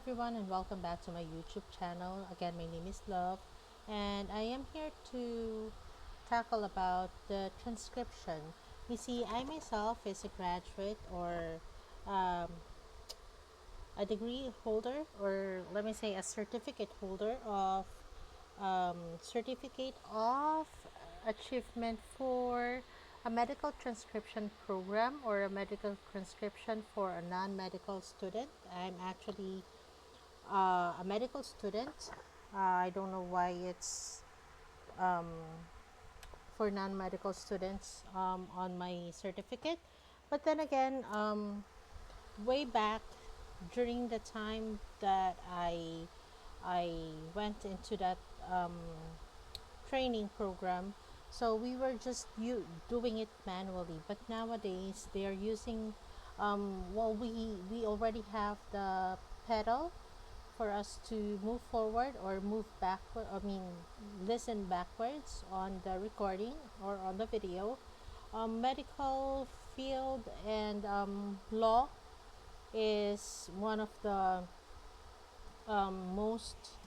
everyone, and welcome back to my YouTube channel. Again, my name is Love, and I am here to tackle about the transcription. You see, I myself is a graduate or um, a degree holder, or let me say a certificate holder of certificate of achievement for a medical transcription program or a medical transcription for a non-medical student. I'm actually a medical student. I don't know why it's um, for non-medical students on my certificate, but then again, way back during the time that I went into that um, training program, so we were just doing it manually. But nowadays they are using well, we already have the pedal for us to move forward or move backward, listen backwards on the recording or on the video. Medical field and law is one of the most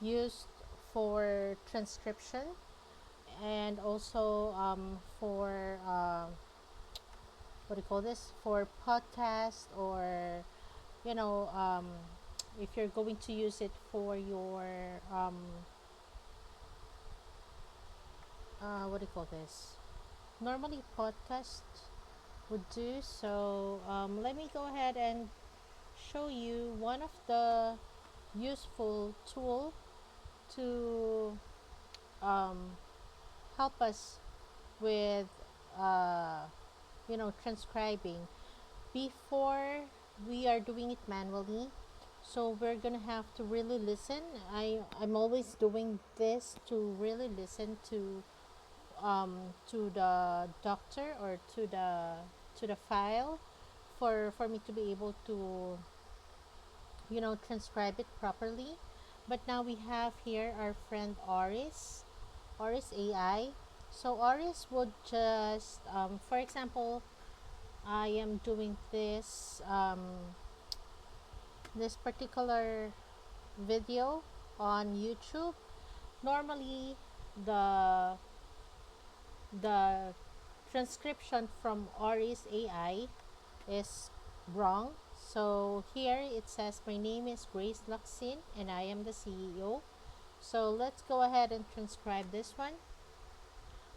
used for transcription, and also for what do you call this, for podcast, or you know um, if you're going to use it for your what do you call this, normally podcast would do. So let me go ahead and show you one of the useful tool to um, help us with uh, transcribing before we are doing it manually. So we're gonna have to really listen. I'm always doing this to really listen to the doctor or to the file for me to be able to transcribe it properly. But now we have here our friend Oris AI. So Oris would just for example, I am doing this particular video on YouTube. Normally the the transcription from Oris AI is wrong. So here it says my name is Grace Luxin and I am the CEO. So let's go ahead and transcribe this one.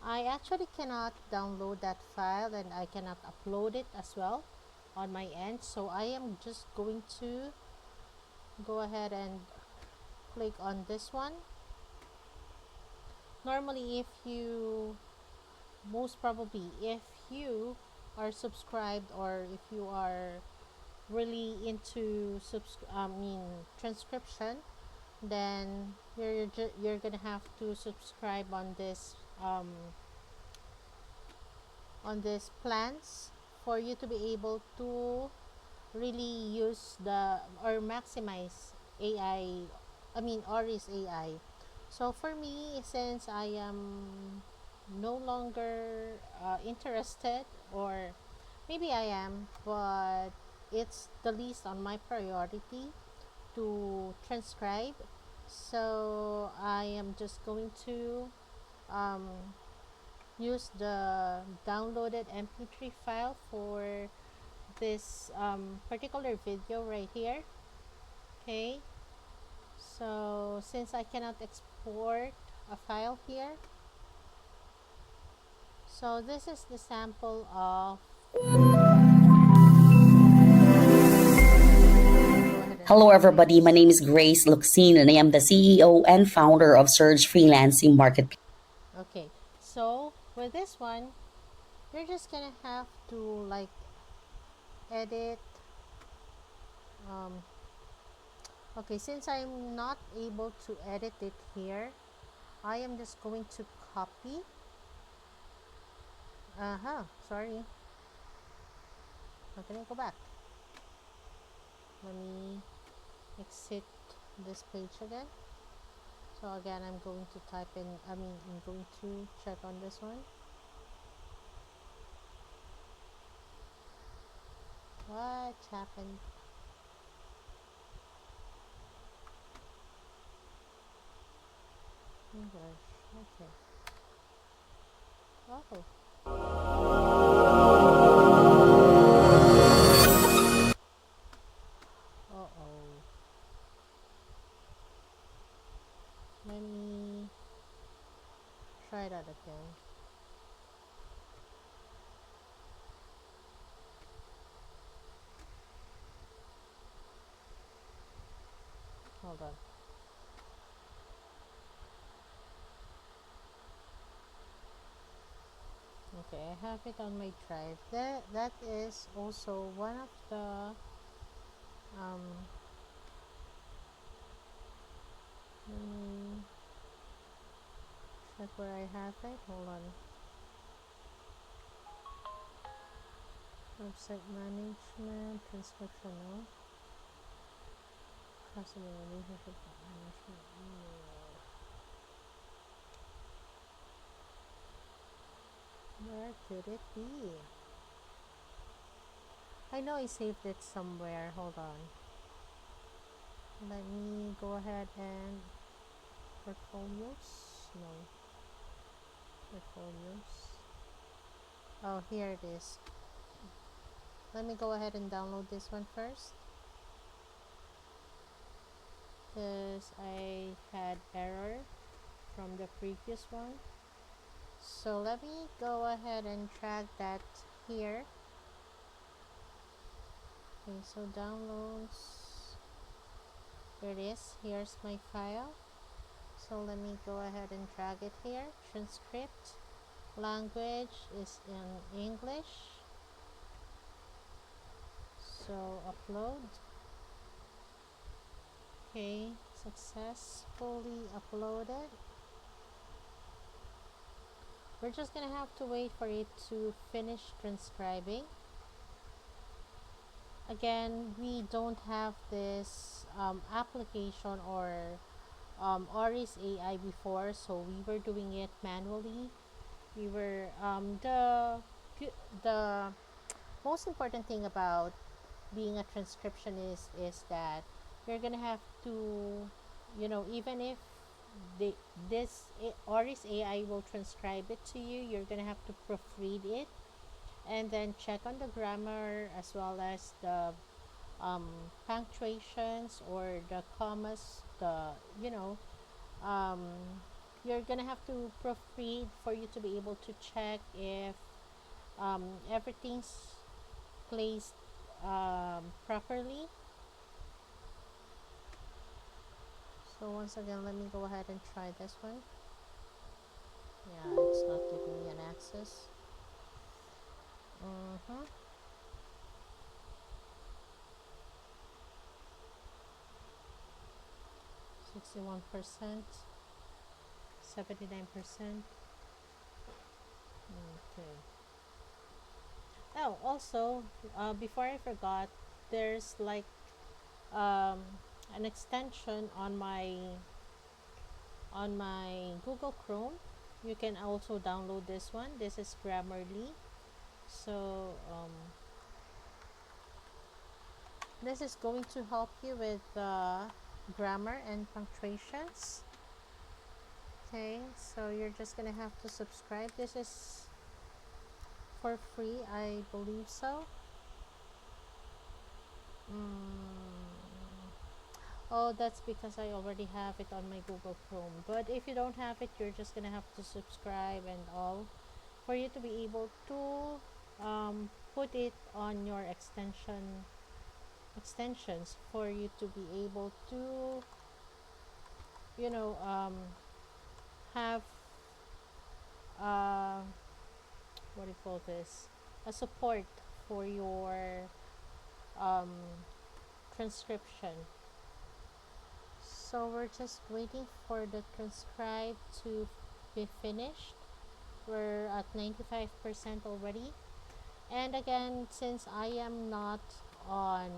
I actually cannot download that file and I cannot upload it as well on my end. So I am just going to go ahead and click on this one. Normally, if you most probably if you are subscribed, or if you are really into transcription, then you're gonna have to subscribe on this plans for you to be able to really use the or maximize AI, Ori's AI. So for me, since I am no longer interested, or maybe I am, but it's the least on my priority to transcribe. So I am just going to um, use the downloaded mp3 file for this particular video right here. Okay, so since I cannot export a file here, so this is the sample of Hello, everybody. My name is Grace Luxine, and I am the CEO and founder of Surge Freelancing Marketplace. okay, so with this one, you're just gonna have to like edit. Okay, since I'm not able to edit it here, I am just going to copy. Sorry. How can I go back? Let me exit this page again. So again, I'm going to type in, I'm going to check on this one. What happened? Okay. Oh. Uh-oh. Let me try that again. Hold on. Okay, I have it on my drive. That is also one of the um let me check where I have it. Hold on. Website management, transcription, no. Customer relationship management. No. Where could it be? I know I saved it somewhere. Hold on. Let me go ahead and portfolios. No. Portfolios. Oh, here it is. Let me go ahead and download this one first, because I had error from the previous one. So let me go ahead and drag that here. Okay, so downloads. Here it is. Here's my file. So let me go ahead and drag it here. Transcript. Language is in English. So upload. Okay, successfully uploaded. We're just gonna have to wait for it to finish transcribing. Again, we don't have this application or Oris AI before, so we were doing it manually. We were the most important thing about being a transcriptionist is that you're gonna have to, even if they, Oris AI will transcribe it to you, you're gonna have to proofread it and then check on the grammar as well as the punctuations or the commas. Um, you're gonna have to proofread for you to be able to check if everything's placed properly. So once again, let me go ahead and try this one. Yeah, it's not giving me an access. 61%, 79%. Okay. Oh, also, before I forgot, there's like um, an extension on my Google Chrome. You can also download this one. This is Grammarly. So this is going to help you with grammar and punctuations. Okay, so you're just gonna have to subscribe. This is for free, I believe so. Oh, that's because I already have it on my Google Chrome. But if you don't have it, you're just gonna have to subscribe and all for you to be able to put it on your extensions for you to be able to you know have uh, what do you call this, a support for your um, transcription. So we're just waiting for the transcribe to be finished. We're at 95% already. And again, since I am not on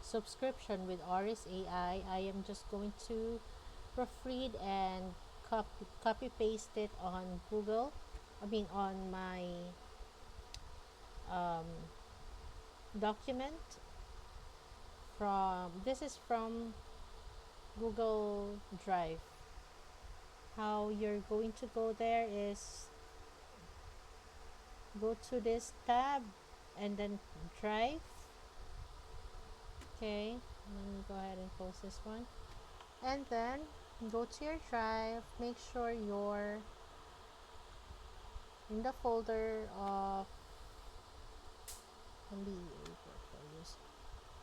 subscription with Oris AI, I am just going to proofread and copy paste it on Google. I mean, on my um, document. From this is from Google Drive. how you're going to go there is go to this tab and then drive. Okay, let me go ahead and close this one, and then go to your drive. Make sure you're in the folder of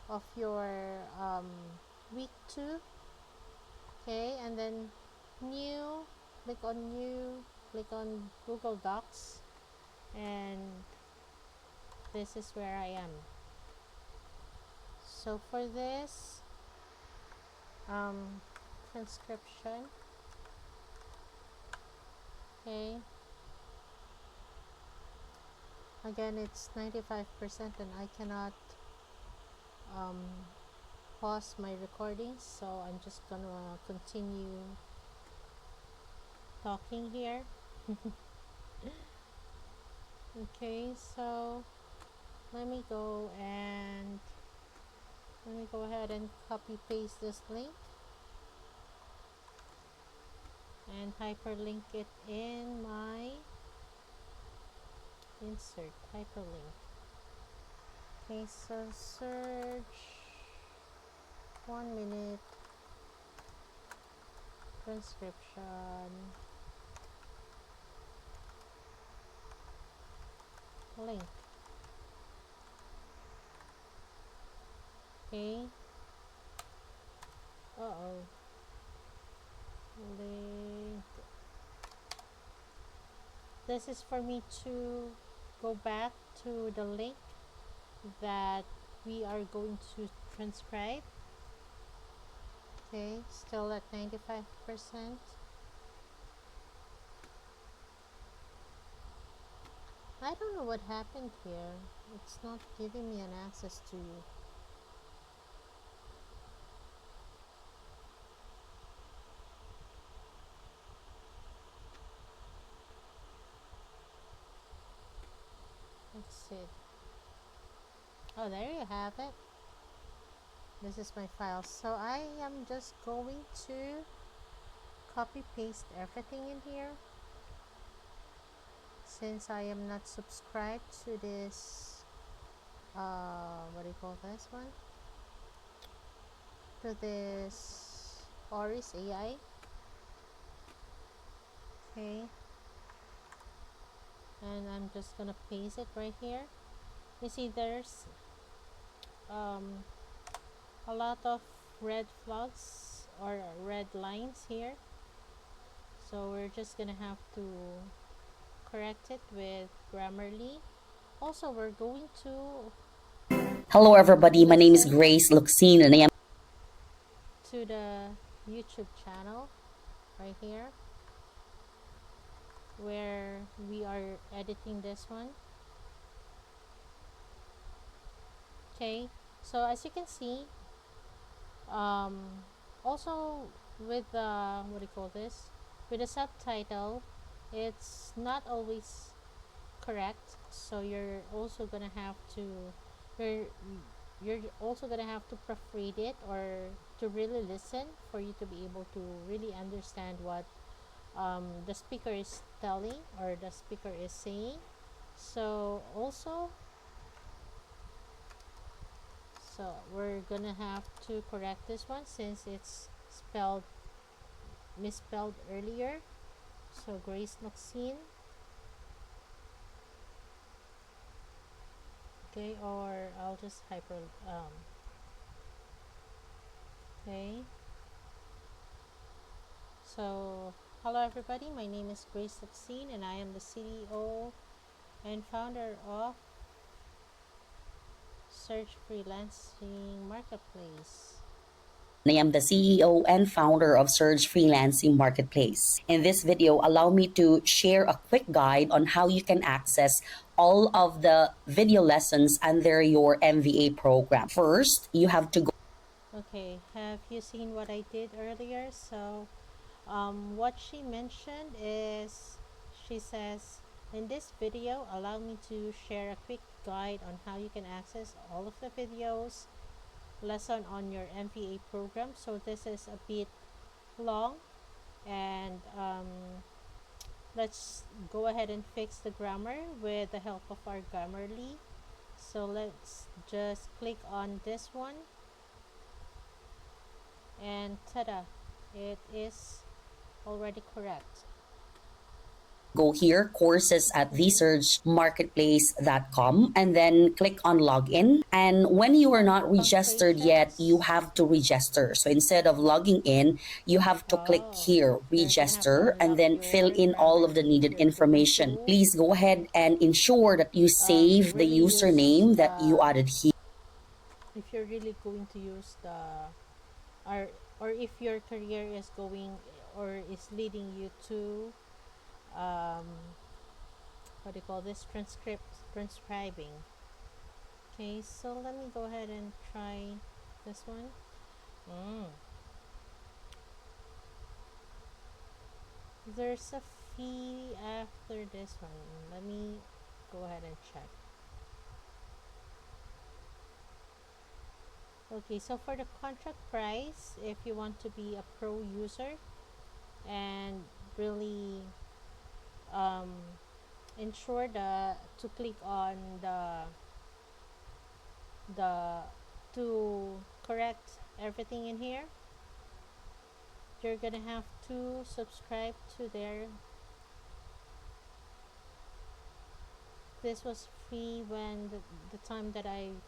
of your week 2. Okay, and then new, click on Google Docs, and this is where I am. So for this transcription, okay, again it's 95% and I cannot pause my recording, so I'm just gonna continue talking here. Okay, so let me go ahead and copy paste this link and hyperlink it in my insert hyperlink. Okay, so search 1 minute transcription link. Okay, link. This is for me to go back to the link that we are going to transcribe. Okay, still at 95%. I don't know what happened here. It's not giving me an access to let's see. Oh, there you have it. This is my file. So I am just going to copy paste everything in here, since I am not subscribed to this what do you call this one, to this Oris AI. Okay, and I'm just gonna paste it right here. You see there's a lot of red flags or red lines here, so we're just gonna have to correct it with Grammarly. Also, we're going to Hello, everybody. My name is listen Grace Luxine, and I am to the YouTube channel right here where we are editing this one. Okay, so as you can see, also with the what do you call this, with the subtitle, it's not always correct, so you're you're also gonna have to proofread it or to really listen for you to be able to really understand what the speaker is telling or the speaker is saying. So also, so we're gonna have to correct this one since it's misspelled earlier. So Grace Maxine. Okay, or I'll just okay. So hello everybody, my name is Grace Maxine and I am the CEO and founder of Search Freelancing Marketplace. I am the CEO and founder of Surge Freelancing Marketplace. In this video, allow me to share a quick guide on how you can access all of the video lessons under your MVA program. First, you have to go. Okay, have you seen what I did earlier? So what she mentioned is, she says, in this video, allow me to share a quick guide on how you can access all of the videos lesson on your MVA program. So this is a bit long, And let's go ahead and fix the grammar with the help of our Grammarly. So let's just click on this one, and tada, it is already correct. Go here, courses at thesurgemarketplace.com, and then click on login. And when you are not registered yet, you Punctuations. have to register. So instead of logging in, you have to click Oh, here, so you're gonna have to register, and unlock then fill your in all of the Grammarly. needed We're going information. to Please go ahead and ensure that you save the really use username that you the, added here. if you're really going to use the, or if your career is going or is leading you to um, what do you call this, transcribing. Okay, so let me go ahead and try this one. mm. There's a fee after this one. Let me go ahead and check. Okay, so for the contract price, if you want to be a pro user and really um, ensure to click on the to correct everything in here, you're gonna have to subscribe to their, this was free when the time that I've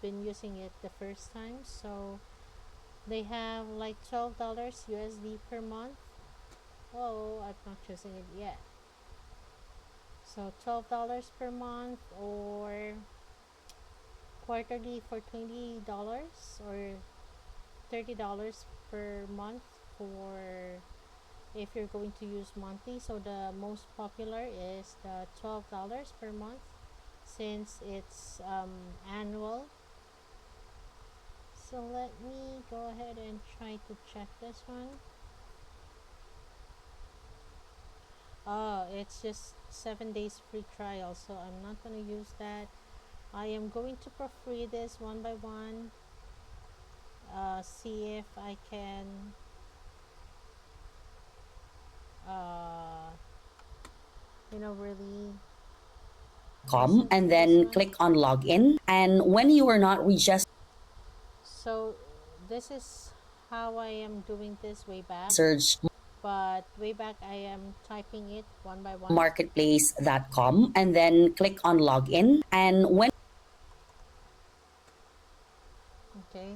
been using it the first time. So they have like $12 USD per month. Oh, I'm not choosing it yet. So $12 per month, or quarterly for $20, or $30 per month for if you're going to use monthly. So the most popular is the $12 per month, since it's annual. So let me go ahead and try to check this one. Oh, it's just 7 days free trial, so I'm not going to use that. I am going to proofread this one by one, see if I can uh, really listen And to this then one. click on login. And when you are not registered, So this is how I am doing this way back, search but way back I am typing it one by one. marketplace.com, and then click on login. And when Okay,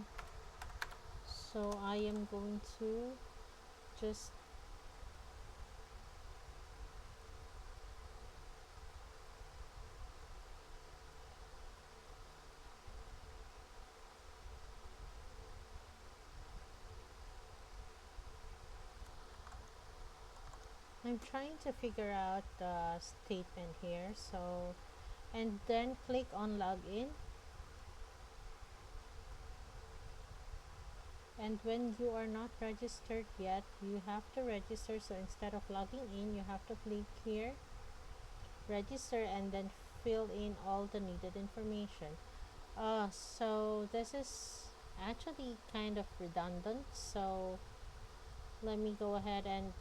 so I am going to just, I'm trying to figure out the statement here. So, and then click on login. And when you are not registered yet, you have to register. So instead of logging in, you have to click here, register, and then fill in all the needed information. So this is actually kind of redundant. So let me go ahead and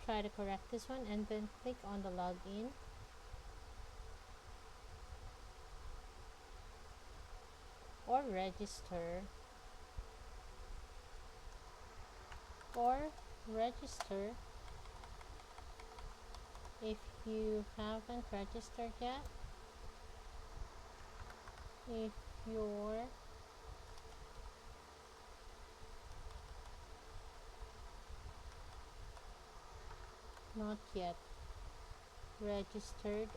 try to correct this one, and then click on the login. Or register, or register if you haven't registered yet. If you're not yet registered,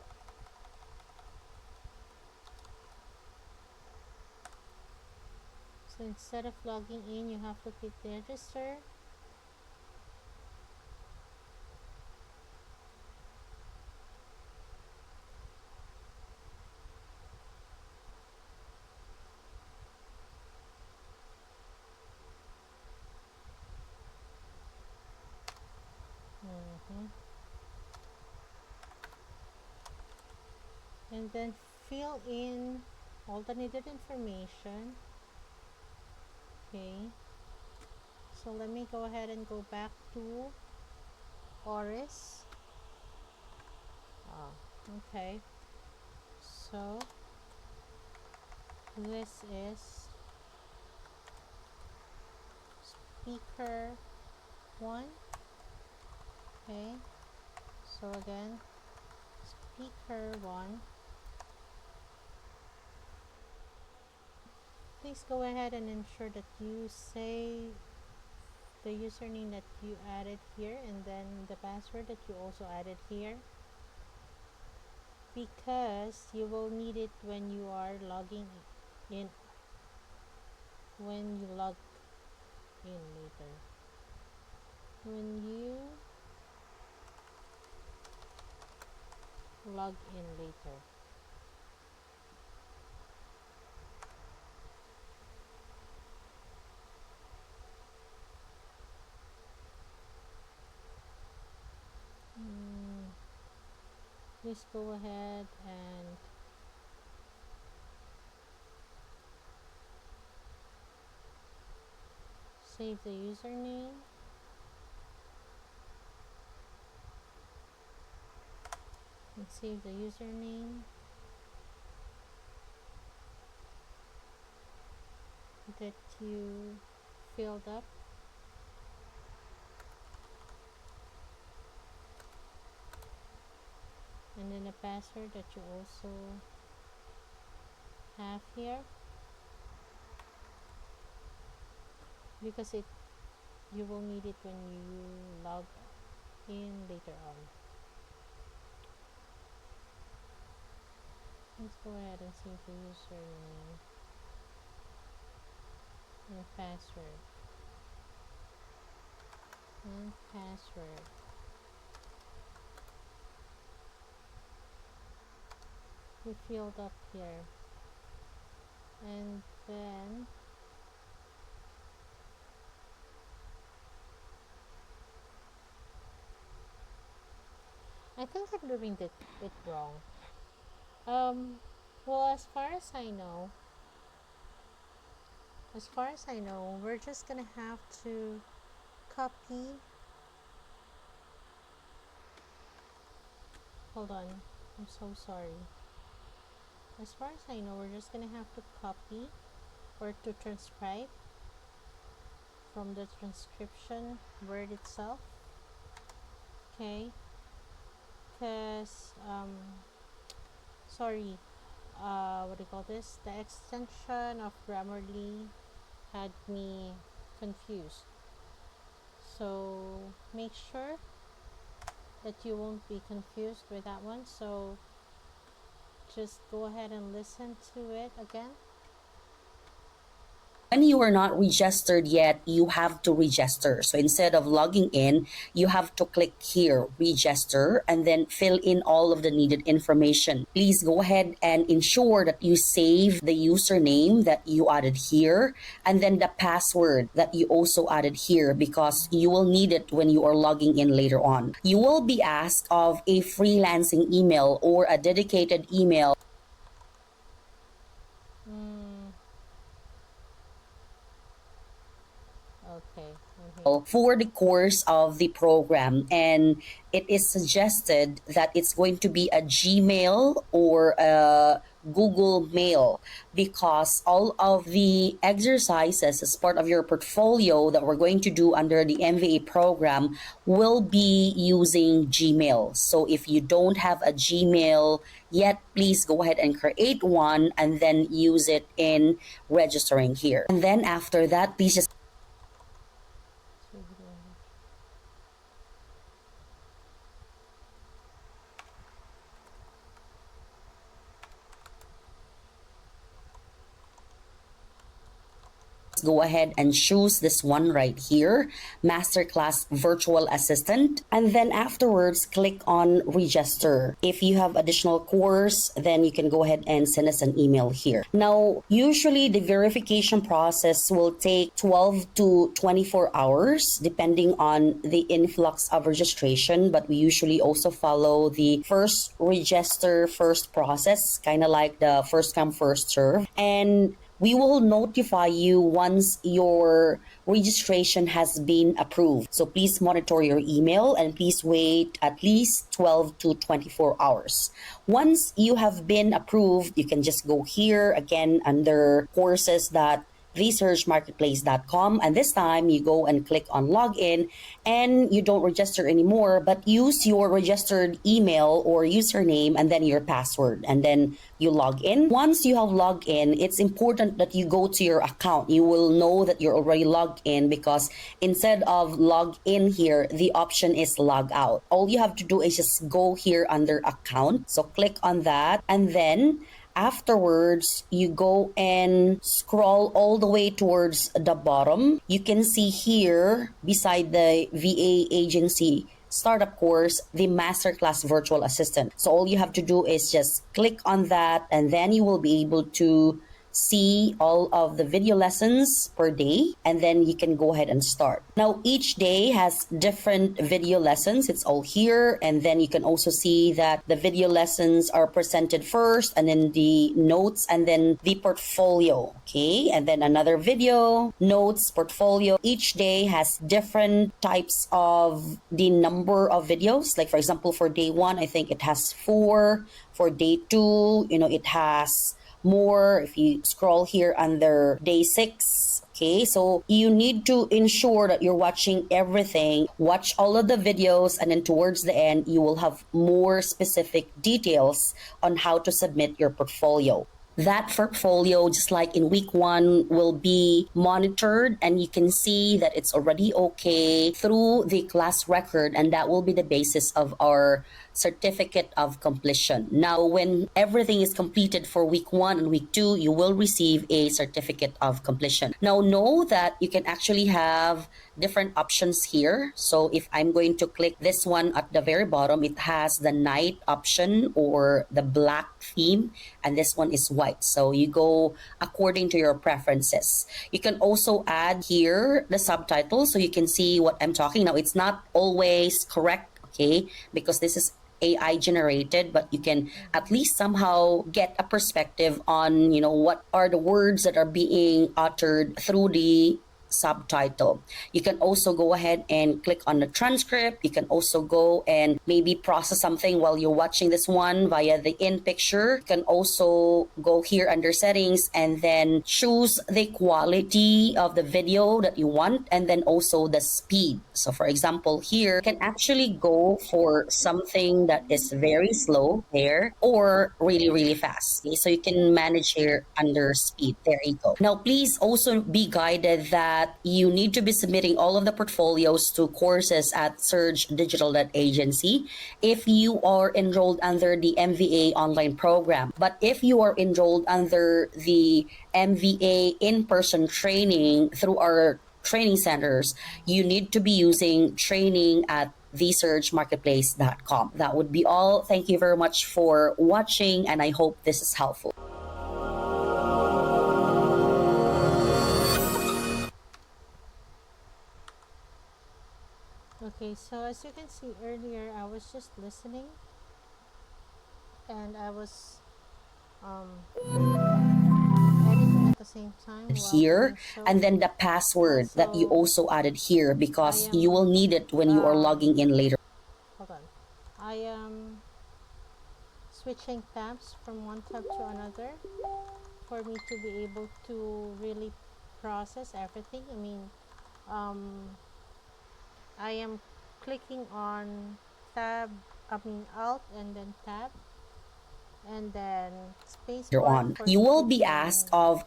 so instead of logging in, you have to click register. Mhm. And then fill in all the needed information. Okay, So let me go ahead and go back to Oris. Okay, so this is speaker 1. Okay, so again, speaker 1. Please go ahead and ensure that you say the username that you added here and then the password that you also added here, because you will need it when you are logging in, when you log in later. When you log in later. Please go ahead and save the username. And save the username that you filled up. And then a password that you also have here, because you will need it when you log in later on. Let's go ahead and save the username and password. We filled up here, and then I think I'm doing it wrong. Well, as far as I know, we're just gonna have to copy. Hold on, I'm so sorry. As far as I know, we're just gonna have to copy or to transcribe from the transcription word itself. Okay, because sorry, what do you call this? The extension of Grammarly had me confused. So make sure that you won't be confused with that one. So just go ahead and listen to it again. When you are not registered yet, you have to register. So instead of logging in, you have to click here, register, and then fill in all of the needed information. Please go ahead and ensure that you save the username that you added here and then the password that you also added here, because you will need it when you are logging in later on. You will be asked of a freelancing email or a dedicated email Okay, I'm here. for the course of the program, and it is suggested that it's going to be a Gmail or a Google Mail, because all of the exercises as part of your portfolio that we're going to do under the MVA program will be using Gmail. So if you don't have a Gmail yet, please go ahead and create one and then use it in registering here. And then after that, please just go ahead and choose this one right here, Masterclass Virtual Assistant. And then afterwards, click on register. If you have additional course, then you can go ahead and send us an email here. Now, usually the verification process will take 12 to 24 hours, depending on the influx of registration. But we usually also follow the first register, first process, kind of like the first come, first serve. And we will notify you once your registration has been approved. So please monitor your email and please wait at least 12 to 24 hours. Once you have been approved, you can just go here again under courses that researchmarketplace.com, and this time you go and click on login and you don't register anymore, but use your registered email or username and then your password, and then you log in. Once you have logged in, it's important that you go to your account. You will know that you're already logged in because instead of log in here, the option is log out. All you have to do is just go here under account, so click on that, and then afterwards, you go and scroll all the way towards the bottom. You can see here beside the VA agency startup course, the masterclass virtual assistant. So all you have to do is just click on that, and then you will be able to see all of the video lessons per day, and then you can go ahead and start. Now, each day has different video lessons. It's all here, and then you can also see that the video lessons are presented first, and then the notes, and then the portfolio. Okay, and then another video, notes, portfolio. Each day has different types of the number of videos. Like for example, for day 1, I think it has 4. For day 2, it has more. If you scroll here under day 6, okay, so you need to ensure that you're watching everything. Watch all of the videos, and then towards the end you will have more specific details on how to submit your portfolio. That portfolio, just like in week 1, will be monitored, and you can see that it's already okay through the class record, and that will be the basis of our certificate of completion. Now, when everything is completed for week 1 and week 2, you will receive a certificate of completion. Now, know that you can actually have different options here. So if I'm going to click this one at the very bottom, it has the night option or the black theme, and this one is white. So you go according to your preferences. You can also add here the subtitles so you can see what I'm talking. Now, it's not always correct, okay, because this is AI generated, but you can at least somehow get a perspective on, what are the words that are being uttered through the subtitle. You can also go ahead and click on the transcript. You can also go and maybe process something while you're watching this one via the in picture. You can also go here under settings and then choose the quality of the video that you want, and then also the speed. So for example, here you can actually go for something that is very slow there or really, really fast. Okay? So you can manage here under speed. There you go. Now, please also be guided that you need to be submitting all of the portfolios to courses at Surge Digital Agency if you are enrolled under the MVA online program. But if you are enrolled under the MVA in-person training through our training centers, you need to be using training at thesurgemarketplace.com. That would be all. Thank you very much for watching, and I hope this is helpful. Okay, so as you can see earlier, I was just listening and I was editing at the same time while Here, doing so. and then the password that you Also, also added here, I because you will am need it when you are logging in later. hold on. I am switching tabs from one tab to another for me to be able to really process everything. I am clicking on Alt and then tab, and then Later spacebar on, for you it will to be asked of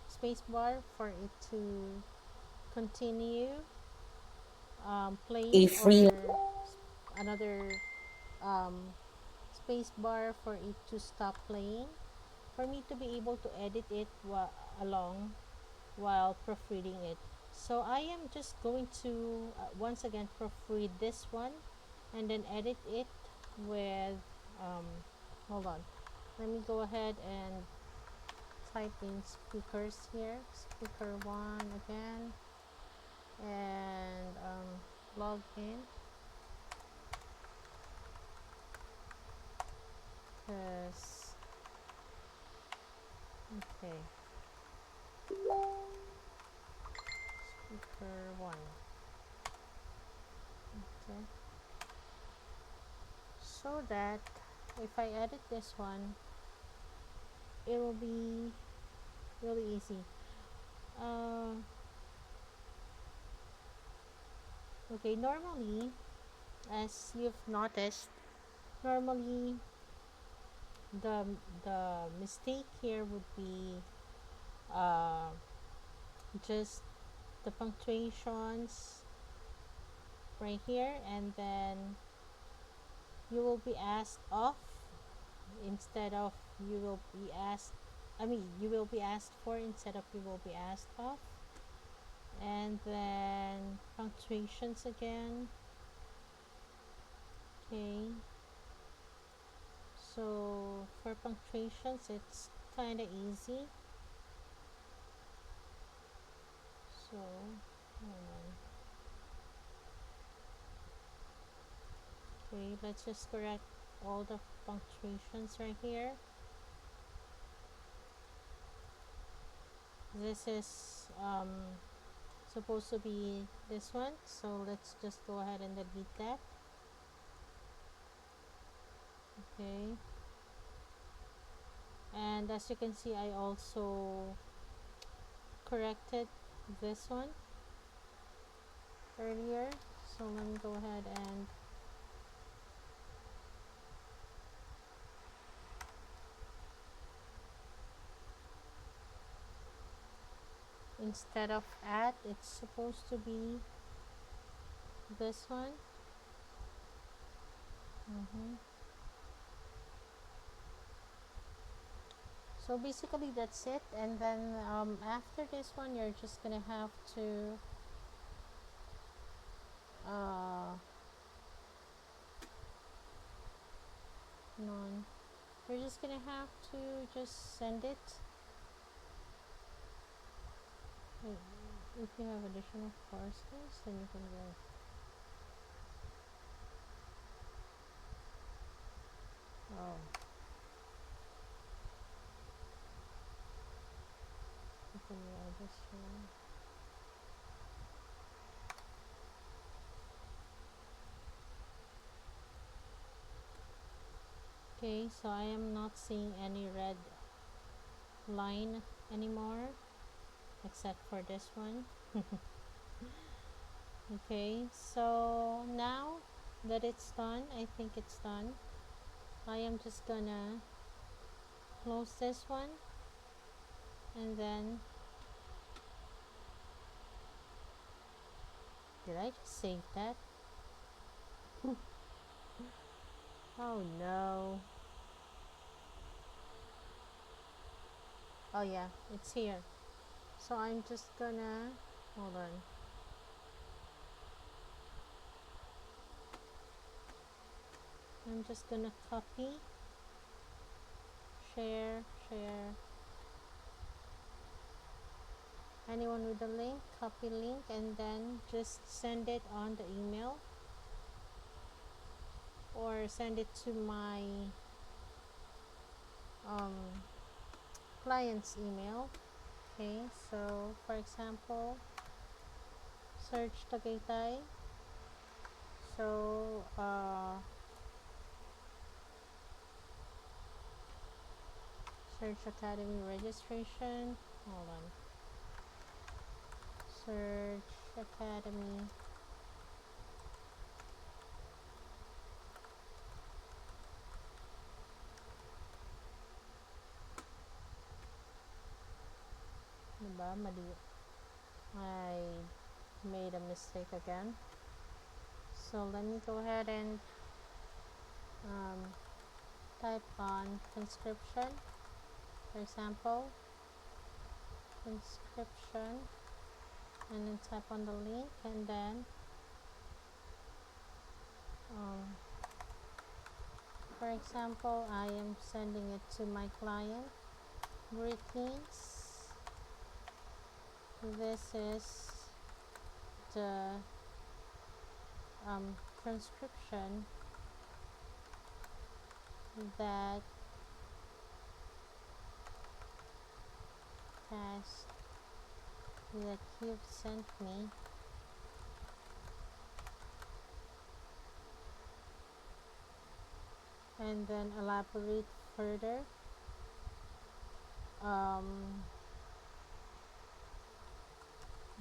spacebar for it to continue a playing, or free another spacebar for it to stop playing, for me to be able to edit it along while proofreading it. So I am just going to once again proofread this one and then edit it with hold on, let me go ahead and type in speakers here, speaker 1 again, and log in, because okay, 1. Okay. So that if I edit this one, it will be really easy. Okay, normally, as you've noticed, normally the the mistake here would be uh, just the punctuations right here, and then you will be asked off instead of you will be asked. I mean, you will be asked for instead of you will be asked off, and then punctuations again. Okay, so for punctuations, it's kind of easy. So, hold on. Okay, let's just correct all the punctuations right here. This is supposed to be this one, so let's just go ahead and delete that. Okay, and as you can see, I also corrected this one earlier, so let me go ahead and instead of at, it's supposed to be this one. So basically that's it, and then after this one you're just gonna have to non you're just gonna have to just send it. If you have additional courses, then you can go. Oh, you can register. Okay, so I am not seeing any red line anymore except for this one. Okay, so now that it's done, I think it's done. I am just gonna close this one, and then did I just save that? Oh no. Oh yeah, it's here. So I'm just gonna hold on. I'm just gonna copy, share. Anyone with the link, copy link, and then just send it on the email or send it to my client's email. Okay, so for example, search Tagaytay. So search academy registration. Hold on. Search academy. Diba? Mali. I made a mistake again. So let me go ahead and type on transcription, for example, transcription, and then tap on the link, and then for example, I am sending it to my client. Greetings, this is the transcription that has that you've sent me. and then elaborate further. um,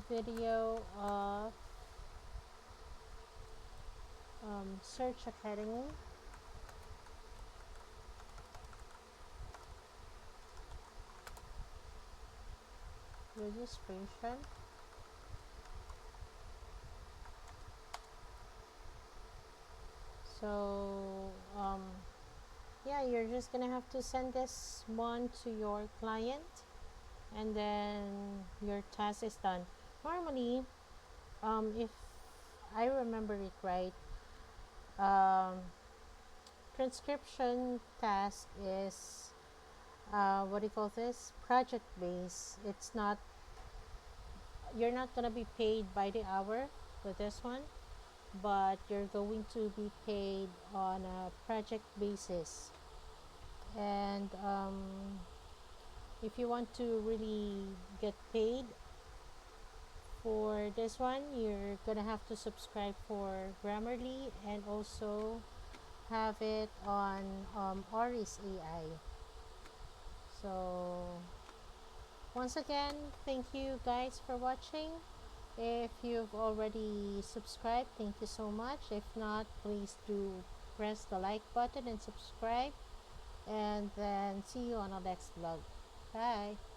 Video of Search Academy. Registration. So yeah, you're just gonna have to send this one to your client, and then your task is done. Normally, if I remember it right, um, transcription task is what do you call this? Project based. It's not, you're not gonna be paid by the hour with this one, but you're going to be paid on a project basis. And if you want to really get paid for this one, you're gonna have to subscribe for Grammarly and also have it on Oris AI. So once again, thank you guys for watching. If you've already subscribed, thank you so much. If not, please do press the like button and subscribe. And then see you on our next vlog. Bye.